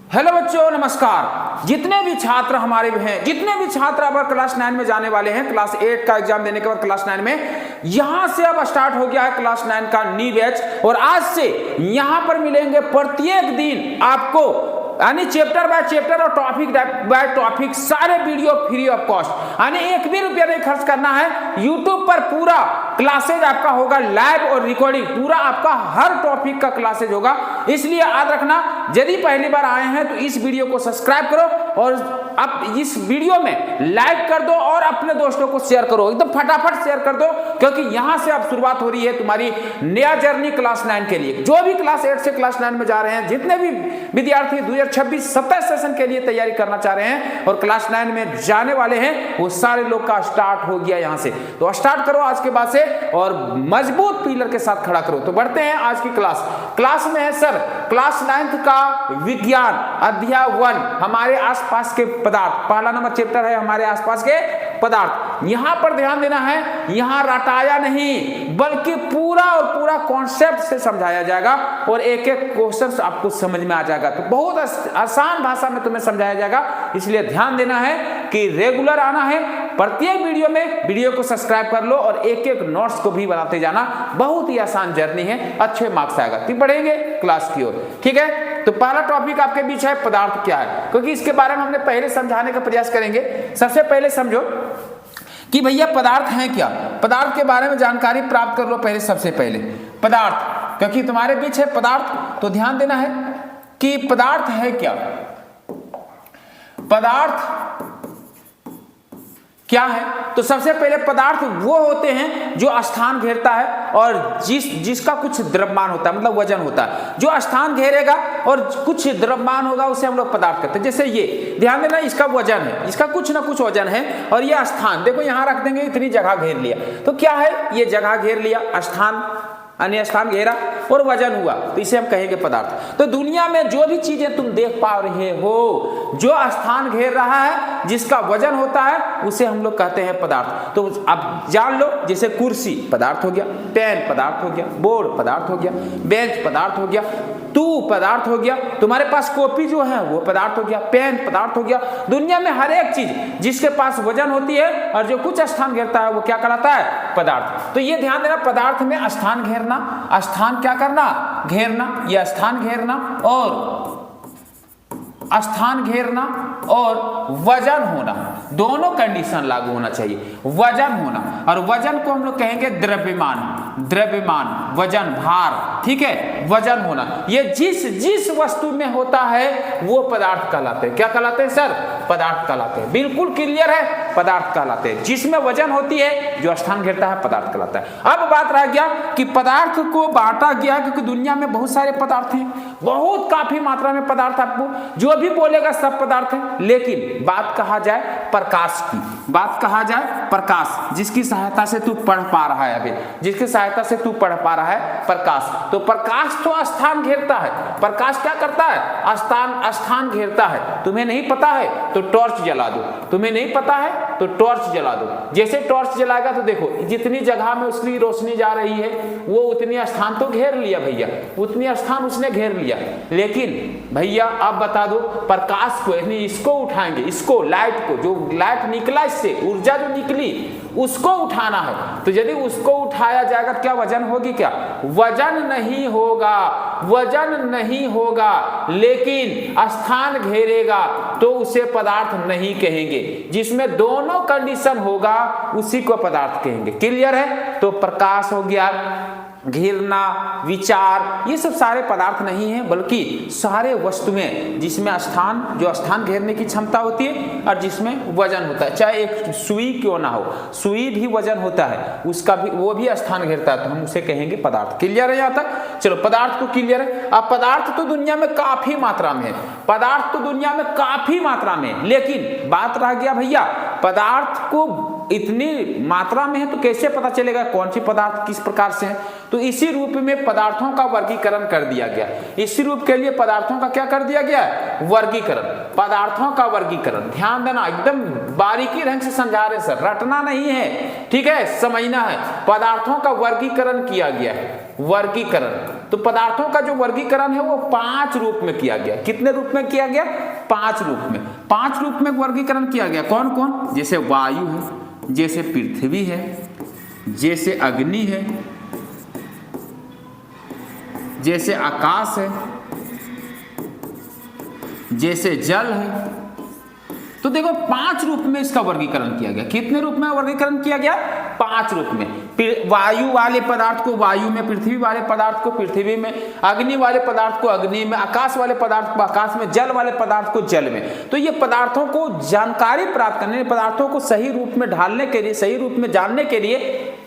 Hello बच्चों, नमस्कार। जितने भी छात्र हमारे हैं, जितने भी छात्र अब क्लास 9 में जाने वाले हैं, क्लास 8 का एग्जाम देने के बाद क्लास 9 में, यहां से अब स्टार्ट हो गया है क्लास 9 का न्यू बैच। और आज से यहां पर मिलेंगे प्रत्येक दिन आपको यानी चैप्टर बाय चैप्टर और टॉपिक बाय टॉपिक सारे वीडियो फ्री ऑफ कॉस्ट, यानी एक भी रुपया नहीं खर्च करना है। यूट्यूब पर पूरा क्लासेज आपका होगा लाइव और रिकॉर्डिंग, पूरा आपका हर टॉपिक का क्लासेज होगा। इसलिए याद रखना, यदि पहली बार आए हैं तो इस वीडियो को सब्सक्राइब करो और अब इस वीडियो में लाइक कर दो और अपने दोस्तों को शेयर करो, एकदम फटाफट शेयर कर दो, क्योंकि यहां से अब शुरुआत हो रही है तुम्हारी नया जर्नी क्लास 9 के लिए। जो भी क्लास 8 से क्लास 9 में जा रहे हैं, जितने भी विद्यार्थी 2026-27 सेशन के लिए तैयारी करना चाह रहे हैं और क्लास 9 में जाने वाले हैं, वो सारे लोग का स्टार्ट हो गया यहां से। तो स्टार्ट करो आज के बाद से और मजबूत पिलर के साथ खड़ा करो। तो बढ़ते हैं आज की क्लास में है सर क्लास 9 का विज्ञान अध्याय 1, हमारे आसपास के पदार्थ। पहला नंबर चैप्टर है हमारे आसपास के पदार्थ। यहां पर ध्यान देना है, यहां रटाया नहीं बल्कि पूरा और पूरा कॉन्सेप्ट से समझाया जाएगा और एक एक क्वेश्चन आपको समझ में आ जाएगा। तो बहुत आसान भाषा में तुम्हें समझाया जाएगा, इसलिए ध्यान देना है कि रेगुलर आना है। प्रत्येक वीडियो में वीडियो को सब्सक्राइब कर लो और एक एक नोट्स को भी बनाते जाना। बहुत ही आसान जर्नी है, अच्छे मार्क्स आएगा। तो बढ़ेंगे क्लास की ओर, ठीक है। तो पहला टॉपिक आपके बीच है पदार्थ क्या है, क्योंकि इसके बारे में हमने पहले समझाने का प्रयास करेंगे। सबसे पहले समझो कि भैया पदार्थ हैं क्या, पदार्थ के बारे में जानकारी प्राप्त कर लो पहले। सबसे पहले पदार्थ, क्योंकि तुम्हारे बीच है पदार्थ, तो ध्यान देना है कि पदार्थ है क्या। पदार्थ क्या है? तो सबसे पहले पदार्थ वो होते हैं जो स्थान घेरता है और जिसका कुछ द्रव्यमान होता है, मतलब वजन होता है। जो स्थान घेरेगा और कुछ द्रव्यमान होगा उसे हम लोग पदार्थ कहते हैं। जैसे ये ध्यान देना, इसका वजन है, इसका कुछ ना कुछ वजन है और ये स्थान देखो यहां रख देंगे, इतनी जगह घेर लिया, तो क्या है, ये जगह घेर लिया, स्थान अन्य स्थान घेरा और वजन हुआ, तो इसे हम कहेंगे पदार्थ। तो दुनिया में जो भी चीजें तुम देख पा रहे हो, जो स्थान घेर रहा है, जिसका वजन होता है, उसे हम लोग कहते हैं पदार्थ। तो अब जान लो, जैसे कुर्सी पदार्थ हो गया, पेन पदार्थ हो गया, बोर्ड पदार्थ हो गया, बेंच पदार्थ हो गया, तू पदार्थ हो गया, तुम्हारे पास कॉपी जो है वो पदार्थ हो गया, पेन पदार्थ हो गया। दुनिया में हर एक चीज जिसके पास वजन होती है और जो कुछ स्थान घेरता है वो क्या कहलाता है, पदार्थ। तो ये ध्यान देना, पदार्थ में स्थान घेरना, स्थान क्या करना, घेरना, या स्थान घेरना और स्थान घेरना और वजन होना, दोनों कंडीशन लागू होना चाहिए। वजन होना, और वजन को हम लोग कहेंगे द्रव्यमान, द्रव्यमान वजन भार, ठीक है। वजन होना, ये जिस वस्तु में होता है वो पदार्थ कहलाते हैं। क्या कहलाते हैं सर, पदार्थ कहलाते हैं। बिल्कुल क्लियर है, पदार्थ कहलाते हैं। जिसमें वजन होती है, जो स्थान घेरता है, पदार्थ कहलाता है। अब बात रह गया कि पदार्थ को बांटा गया, क्योंकि दुनिया में बहुत सारे पदार्थ हैं, बहुत काफी मात्रा में पदार्थ। आपको जो भी बोलेगा सब पदार्थ है, लेकिन बात कहा जाए प्रकाश की, बात कहा जाए प्रकाश, जिसकी सहायता से तू पढ़ पा रहा है, अभी जिसकी सहायता से तू पढ़ पा रहा है, प्रकाश। तो प्रकाश तो स्थान घेरता है। प्रकाश क्या करता है, स्थान घेरता है। तुम्हें नहीं पता है तो टॉर्च जला दो, तुम्हें नहीं पता है तो टॉर्च जला दो। जैसे टॉर्च जलाएगा तो देखो जितनी जगह में उसकी रोशनी जा रही है वो उतनी स्थान तो घेर लिया भैया, उतनी स्थान उसने घेर लिया। लेकिन भैया अब बता दो, प्रकाश को यानी इसको उठाएंगे, इसको लाइट को, जो लाइट निकला इससे ऊर्जा जो निकली उसको उठाना है। तो यदि उसको उठाया जाएगा क्या वजन होगी, क्या वजन नहीं होगा, वजन नहीं होगा, लेकिन स्थान घेरेगा तो उसे पदार्थ नहीं कहेंगे। जिसमें दोनों कंडीशन होगा उसी को पदार्थ कहेंगे। क्लियर है? तो प्रकाश हो गया, घेरना, विचार, ये सब सारे पदार्थ नहीं है, बल्कि सारे वस्तुएं जिसमें स्थान, जो स्थान घेरने की क्षमता होती है और जिसमें वजन होता है। चाहे एक सुई क्यों ना हो, सुई भी वजन होता है, उसका भी, वो भी स्थान घेरता है, तो हम उसे कहेंगे पदार्थ। क्लियर है यहाँ तक? चलो पदार्थ तो क्लियर है। अब पदार्थ तो दुनिया में काफी मात्रा में है, पदार्थ तो दुनिया में काफी मात्रा में है, लेकिन बात रह गया भैया, पदार्थ को इतनी मात्रा में है तो कैसे पता चलेगा कौन सी पदार्थ किस प्रकार से है। तो इसी रूप में पदार्थों का वर्गीकरण कर दिया गया। इसी रूप के लिए पदार्थों का क्या कर दिया गया, वर्गीकरण, पदार्थों का वर्गीकरण। ध्यान देना, एकदम बारीकी ढंग से समझा रहे सर, रटना नहीं है, ठीक है, समझना है। पदार्थों का वर्गीकरण किया गया है। वर्गीकरण। तो पदार्थों का जो वर्गीकरण है वो 5 रूप में किया गया। कितने रूप में किया गया? 5 रूप में। 5 रूप में वर्गीकरण किया गया। कौन कौन? जैसे वायु है, जैसे पृथ्वी है, जैसे अग्नि है, जैसे आकाश है, जैसे जल है। तो देखो 5 रूप में इसका वर्गीकरण किया गया। कितने रूप में वर्गीकरण किया गया? 5 रूप में। वायु वाले पदार्थ को वायु में, पृथ्वी वाले पदार्थ को पृथ्वी में, अग्नि वाले पदार्थ को अग्नि में, आकाश वाले पदार्थ को आकाश में, जल वाले पदार्थ को जल में। तो ये पदार्थों को जानकारी प्राप्त करने, पदार्थों को सही रूप में ढालने के लिए, सही रूप में जानने के लिए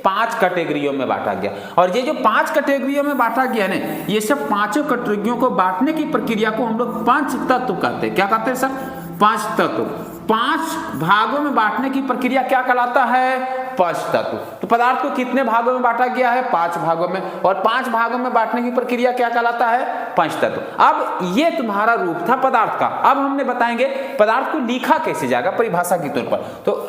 5 कैटेगरियों में बांटा गया। और ये जो 5 कैटेगरियों में बांटा गया ना, ये सब 5 कैटेगरियों को बांटने की प्रक्रिया को हम लोग पंचतत्व कहते हैं। क्या कहते हैं सर? 5 तत्व। 5 भागों में बांटने की प्रक्रिया क्या कहलाता है? पंचतत्व। तो पदार्थ को कितने भागों में बांटा गया है? 5 भागों में। और 5 भागों में बांटने की प्रक्रिया क्या कहलाता है? पंचतत्व। अब ये तुम्हारा रूप था पदार्थ का। अब हमने बताएंगे पदार्थ को लिखा कैसे जाएगा परिभाषा के तौर पर। तो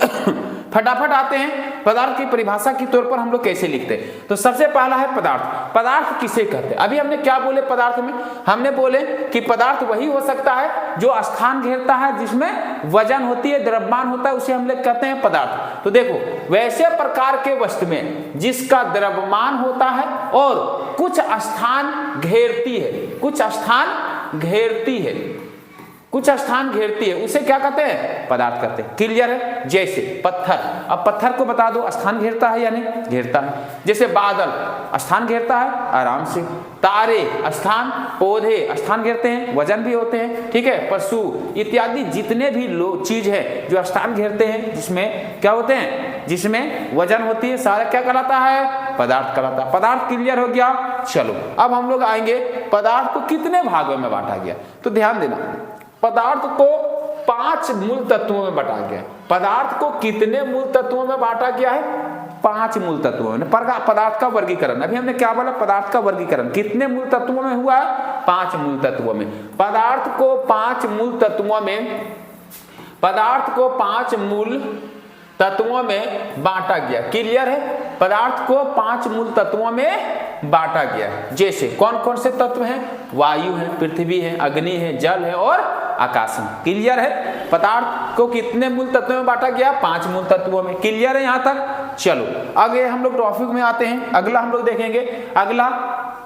फटाफट आते हैं पदार्थ की परिभाषा के तौर पर हम लोग कैसे लिखते हैं। तो सबसे पहला है पदार्थ। पदार्थ किसे कहते हैं? अभी हमने क्या बोले पदार्थ में? हमने बोले कि पदार्थ वही हो सकता है जो स्थान घेरता है, जिसमें वजन होती है, द्रव्यमान होता है, उसे हम लोग कहते हैं पदार्थ। तो देखो वैसे प्रकार के वस्तु में जिसका द्रव्यमान होता है और कुछ स्थान घेरती है, कुछ स्थान घेरती है, कुछ स्थान घेरती है, उसे क्या कहते हैं? पदार्थ कहते हैं। क्लियर है? जैसे पत्थर। अब पत्थर को बता दो स्थान घेरता है या नहीं? घेरता है। जैसे बादल स्थान घेरता है आराम से। तारे स्थान, पौधे स्थान घेरते हैं, वजन भी होते हैं। ठीक है? पशु इत्यादि जितने भी चीज है जो स्थान घेरते हैं, जिसमें क्या होते हैं? जिसमें वजन होती है, सारा क्या कहलाता है? पदार्थ कहलाता है। पदार्थ क्लियर हो गया। चलो अब हम लोग आएंगे पदार्थ को कितने भागों में बांटा गया। तो ध्यान देना, पदार्थ को 5 मूल तत्वों में बांटा गया। पदार्थ को कितने मूल तत्वों में बांटा गया है? 5 मूल तत्वों में। पदार्थ का वर्गीकरण, अभी हमने क्या बोला? पदार्थ का वर्गीकरण कितने मूल तत्वों में हुआ है? 5 मूल तत्वों में। पदार्थ को 5 मूल तत्वों में, पदार्थ को 5 मूल तत्वों में बांटा गया। क्लियर है? पदार्थ को 5 मूल तत्वों में बांटा गया। जैसे कौन कौन से तत्व हैं? वायु है, पृथ्वी है, अग्नि है, जल है और आकाश है। क्लियर है? पदार्थ को कितने मूल तत्वों में बांटा गया? 5 मूल तत्वों में। क्लियर है यहां तक? चलो आगे हम लोग टॉपिक में आते हैं। अगला हम लोग देखेंगे, अगला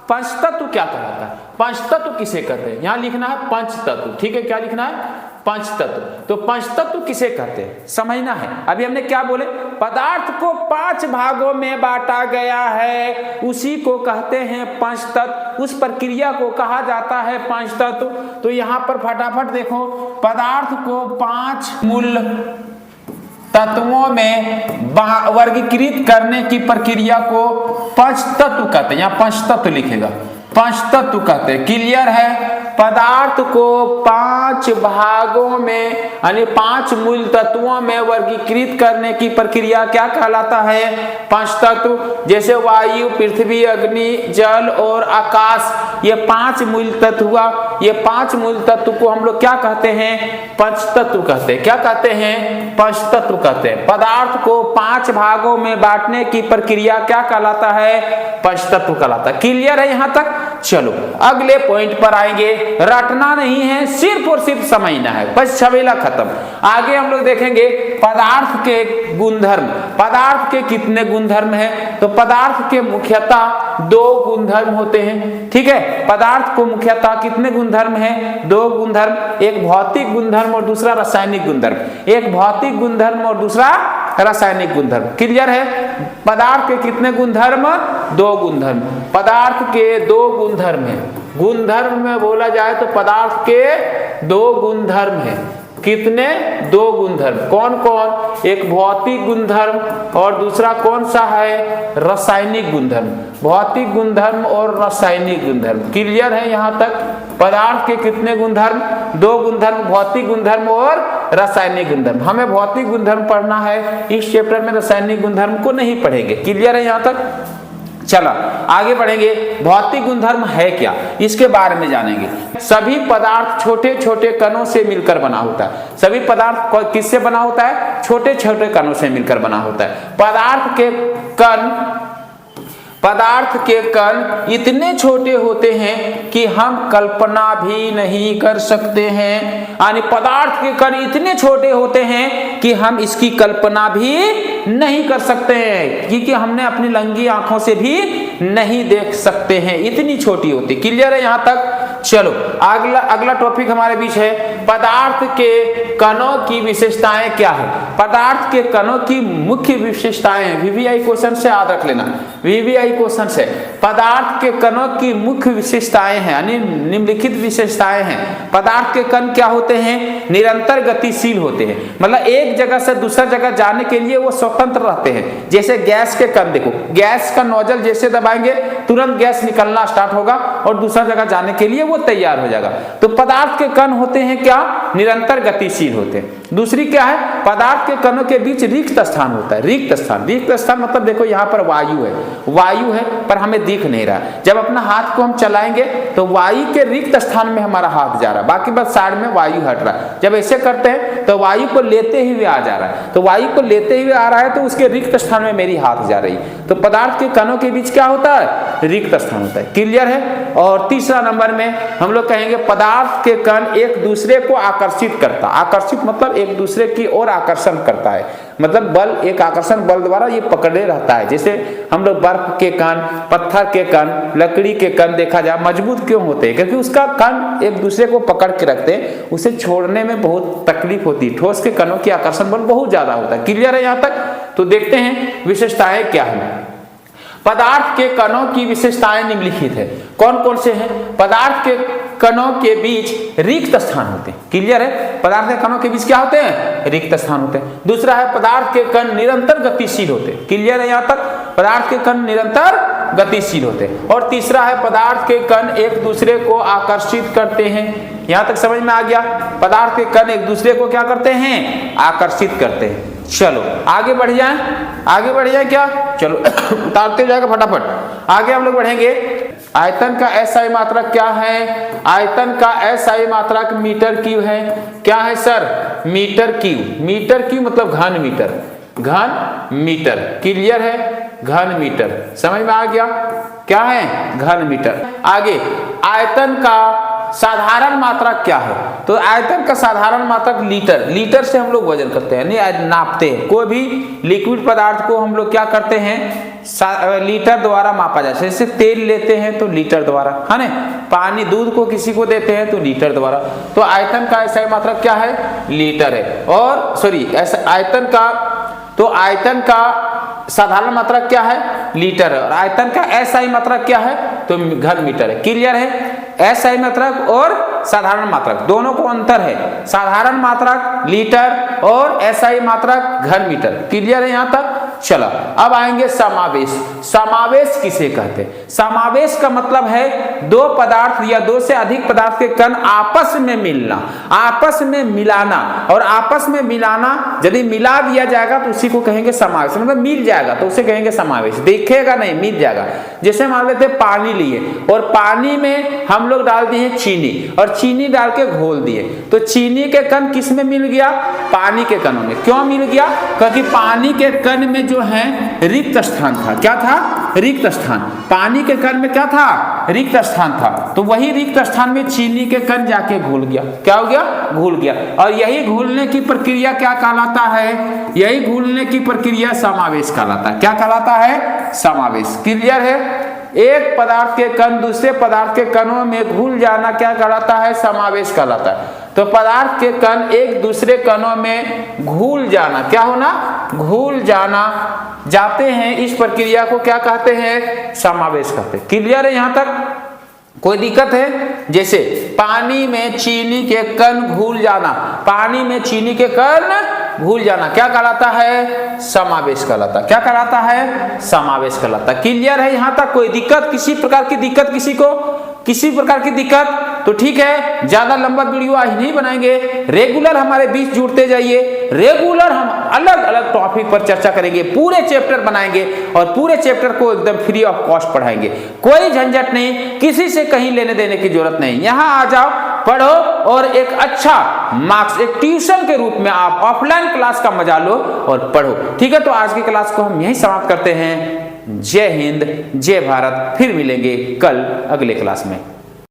पंचतत्व क्या कहलाता है? पंचतत्व किसे कहते हैं? यहां लिखना है पंचतत्व। ठीक है? क्या लिखना है? पंचतत्व। तो पंचतत्व किसे कहते हैं समझना है। अभी हमने क्या बोले? पदार्थ को 5 भागों में बांटा गया है, उसी को कहते हैं पंचतत्व। उस प्रक्रिया को कहा जाता है पंचतत्व। तो यहां पर फटाफट देखो, पदार्थ को 5 मूल तत्वों में वर्गीकृत करने की प्रक्रिया को पंचतत्व कहते हैं। यहां पंचतत्व लिखेगा, पंचतत्व कहते हैं। क्लियर है? पदार्थ को 5 भागों में यानी 5 मूल तत्वों में वर्गीकृत करने की प्रक्रिया क्या कहलाता है? पंचतत्व। जैसे वायु, पृथ्वी, अग्नि, जल और आकाश, ये 5 मूल तत्व हुआ। ये 5 मूल तत्व को हम लोग क्या कहते हैं? पंचतत्व कहते हैं। क्या कहते हैं? पंचतत्व कहते हैं। पदार्थ को 5 भागों में बांटने की प्रक्रिया क्या कहलाता है? पंचतत्व कहलाता है। क्लियर है यहां तक? चलो अगले पॉइंट पर आएंगे। रटना नहीं है, सिर्फ और सिर्फ समझना है, बस छबेला खत्म। आगे हम लोग देखेंगे पदार्थ के गुणधर्म। पदार्थ के कितने गुणधर्म हैं? तो पदार्थ के मुख्यतः 2 गुणधर्म होते हैं। ठीक है? पदार्थ को मुख्यतः कितने गुणधर्म हैं? 2 गुणधर्म, एक भौतिक गुणधर्म और दूसरा रासायनिक गुणधर्म। एक भौतिक गुणधर्म और दूसरा रासायनिक गुणधर्म। क्लियर है? पदार्थ के कितने गुणधर्म? 2 गुणधर्म। पदार्थ के 2 गुणधर्म है। गुणधर्म में बोला जाए तो पदार्थ के 2 गुणधर्म है। कितने? 2 गुणधर्म। कौन कौन? एक भौतिक गुणधर्म और दूसरा कौन सा है? रासायनिक गुणधर्म। भौतिक गुणधर्म और रासायनिक गुणधर्म। क्लियर है यहां तक? पदार्थ के कितने गुणधर्म? 2 गुणधर्म, भौतिक गुणधर्म और रासायनिक गुणधर्म। हमें भौतिक गुणधर्म पढ़ना है, इस चैप्टर में रासायनिक गुणधर्म को नहीं पढ़ेंगे। क्लियर है यहां तक? चला आगे बढ़ेंगे। भौतिक गुणधर्म है क्या, इसके बारे में जानेंगे। सभी पदार्थ छोटे छोटे कणों से मिलकर बना होता है। सभी पदार्थ किससे बना होता है? छोटे छोटे कणों से मिलकर बना होता है। पदार्थ के कण इतने छोटे होते हैं कि हम कल्पना भी नहीं कर सकते हैं। यानी पदार्थ के कण इतने छोटे होते हैं कि हम इसकी कल्पना भी नहीं कर सकते हैं, क्योंकि हमने अपनी नंगी आंखों से भी नहीं देख सकते हैं, इतनी छोटी होती। क्लियर है यहाँ तक? चलो अगला टॉपिक हमारे बीच है पदार्थ के कणों की विशेषताएं क्या है। पदार्थ के कणों की मुख्य विशेषताएं, वीवीआई क्वेश्चन से याद रख लेना, वीवीआई क्वेश्चन से पदार्थ के कणों की मुख्य विशेषताएं हैं, यानी निम्नलिखित विशेषताएं हैं। पदार्थ के कण क्या होते हैं? निरंतर गतिशील होते हैं, मतलब एक जगह से दूसरा जगह जाने के लिए वो स्वतंत्र रहते हैं। जैसे गैस के कण, देखो गैस का नोजल जैसे दबाएंगे तुरंत गैस निकलना स्टार्ट होगा और दूसरा जगह जाने के लिए वो तैयार हो जाएगा। तो पदार्थ के कण होते हैं क्या? निरंतर गतिशील होते हैं। दूसरी क्या है? पदार्थ के कणों के बीच रिक्त स्थान होता है। रिक्त स्थान मतलब देखो यहाँ पर वायु है पर हमें दिख नहीं रहा। जब अपना हाथ को हम चलाएंगे तो वायु के रिक्त स्थान में हमारा हाथ जा रहा है, बाकी बस साइड में वायु हट रहा है। जब ऐसे करते हैं तो वायु को लेते हुए आ जा रहा है, तो वायु को लेते हुए आ रहा है तो उसके रिक्त स्थान में मेरी हाथ जा रही। तो पदार्थ के कणों के बीच क्या होता है? रिक्त स्थान होता है। क्लियर है? और तीसरा नंबर में हम लोग कहेंगे पदार्थ के कण एक दूसरे को आकर्षित करता। आकर्षित मतलब एक दूसरे की ओर आकर्षण करता है, मतलब बल, एक आकर्षण बल द्वारा ये पकड़े रहता है। जैसे हम लोग बर्फ के कण, पत्थर के कण, लकड़ी के कण देखा जाए मजबूत क्यों होते हैं? क्योंकि उसका कण एक दूसरे को पकड़ के रखते हैं, उसे छोड़ने में बहुत तकलीफ होती है। ठोस के कणों की आकर्षण बल बहुत ज्यादा होता है। क्लियर है यहाँ तक? तो देखते हैं विशेषताएं क्या है। पदार्थ के कणों की विशेषताएं निम्नलिखित है। कौन कौन से हैं? पदार्थ के कणों के बीच रिक्त स्थान होते हैं। क्लियर है? पदार्थ के कणों के बीच क्या होते हैं? रिक्त स्थान होते हैं। दूसरा है पदार्थ के कण निरंतर गतिशील होते हैं। क्लियर है यहाँ तक? पदार्थ के कण निरंतर गतिशील होते हैं। और तीसरा है पदार्थ के कण एक दूसरे को आकर्षित करते हैं। यहाँ तक समझ में आ गया? पदार्थ के कण एक दूसरे को क्या करते हैं? आकर्षित करते हैं। चलो आगे बढ़ जाए क्या? चलो उतारते जाएगा फटाफट। आगे हम लोग बढ़ेंगे। आयतन का एसआई मात्रक क्या है? आयतन का एसआई मात्रक मीटर क्यूब है। क्या है sir? Metre cube. Metre cube मतलब घन मीटर, घन मीटर। क्लियर है? घन मीटर समझ में आ गया? क्या है? घन मीटर। आगे आयतन का साधारण मात्रक क्या है? तो आयतन का साधारण मात्रक लीटर। लीटर से हम लोग वजन करते हैं, नहीं नापते हैं। कोई भी लिक्विड पदार्थ को हम लोग क्या करते हैं? लीटर द्वारा मापा जाता है। जैसे तेल लेते हैं तो लीटर द्वारा, है ना? पानी, दूध को किसी को देते हैं तो लीटर द्वारा। तो आयतन का ऐसा मात्रक क्या है? लीटर है। और सॉरी ऐसा आयतन का साधारण मात्रक क्या है? लीटर है। और आयतन का एसआई मात्रक क्या है? तो घन मीटर है। क्लियर है? एसआई मात्रक और साधारण मात्रक दोनों को अंतर है। साधारण मात्रक लीटर और एसआई मात्रक घन मीटर। क्लियर है यहाँ तक? चलो अब आएंगे समावेश। समावेश किसे कहते हैं? समावेश का मतलब है दो पदार्थ या दो से अधिक पदार्थ के कण आपस में मिलना, आपस में मिलाना। और आपस में मिलाना यदि मिला दिया जाएगा तो उसी को कहेंगे समावेश, मतलब मिल जाएगा तो उसे कहेंगे समावेश। देखेगा नहीं, मिल जाएगा। जैसे मान लेते पानी लिए और पानी में हम लोग डाल दिए चीनी और चीनी डाल के घोल दिए, तो चीनी के कण किस में मिल गया? पानी के कणों में। क्यों मिल गया? क्योंकि पानी के कण में जो है रिक्त स्थान था। क्या था? रिक्त स्थान। पानी के कण में क्या था? रिक्त स्थान था। तो वही रिक्त स्थान में चीनी के कण जाके घुल गया। क्या हो गया? घुल गया। और यही घुलने की प्रक्रिया क्या कहलाता है? यही घुलने की प्रक्रिया समावेश कहलाता है। क्या कहलाता है? समावेश। क्लियर है? एक पदार्थ के कण दूसरे पदार्थ के कणों में घुल जाना क्या कहलाता है? समावेश कहलाता है। तो पदार्थ के कण एक दूसरे कणों में घुल जाना, क्या होना? घुल जाना जाते हैं, इस प्रक्रिया को क्या कहते हैं? समावेश कहते हैं। क्लियर है यहाँ तक? कोई दिक्कत है? जैसे पानी में चीनी के कण घुल जाना, पानी में चीनी के कण घुल जाना क्या कहलाता है? समावेश कहलाता है। क्या कहलाता है? समावेश कहलाता है। क्लियर है यहाँ तक? कोई दिक्कत? किसी प्रकार की दिक्कत किसी को? किसी प्रकार की दिक्कत? तो ठीक है, ज्यादा लंबा वीडियो आज नहीं बनाएंगे। रेगुलर हमारे बीच जुड़ते जाइए। रेगुलर हम अलग अलग टॉपिक पर चर्चा करेंगे, पूरे चैप्टर बनाएंगे और पूरे चैप्टर को एकदम फ्री ऑफ कॉस्ट पढ़ाएंगे। कोई झंझट नहीं, किसी से कहीं लेने देने की जरूरत नहीं। यहाँ आ जाओ, पढ़ो और एक अच्छा मार्क्स, एक ट्यूशन के रूप में आप ऑफलाइन क्लास का मजा लो और पढ़ो। ठीक है, तो आज की क्लास को हम यहीं समाप्त करते हैं। जय हिंद, जय भारत। फिर मिलेंगे कल अगले क्लास में।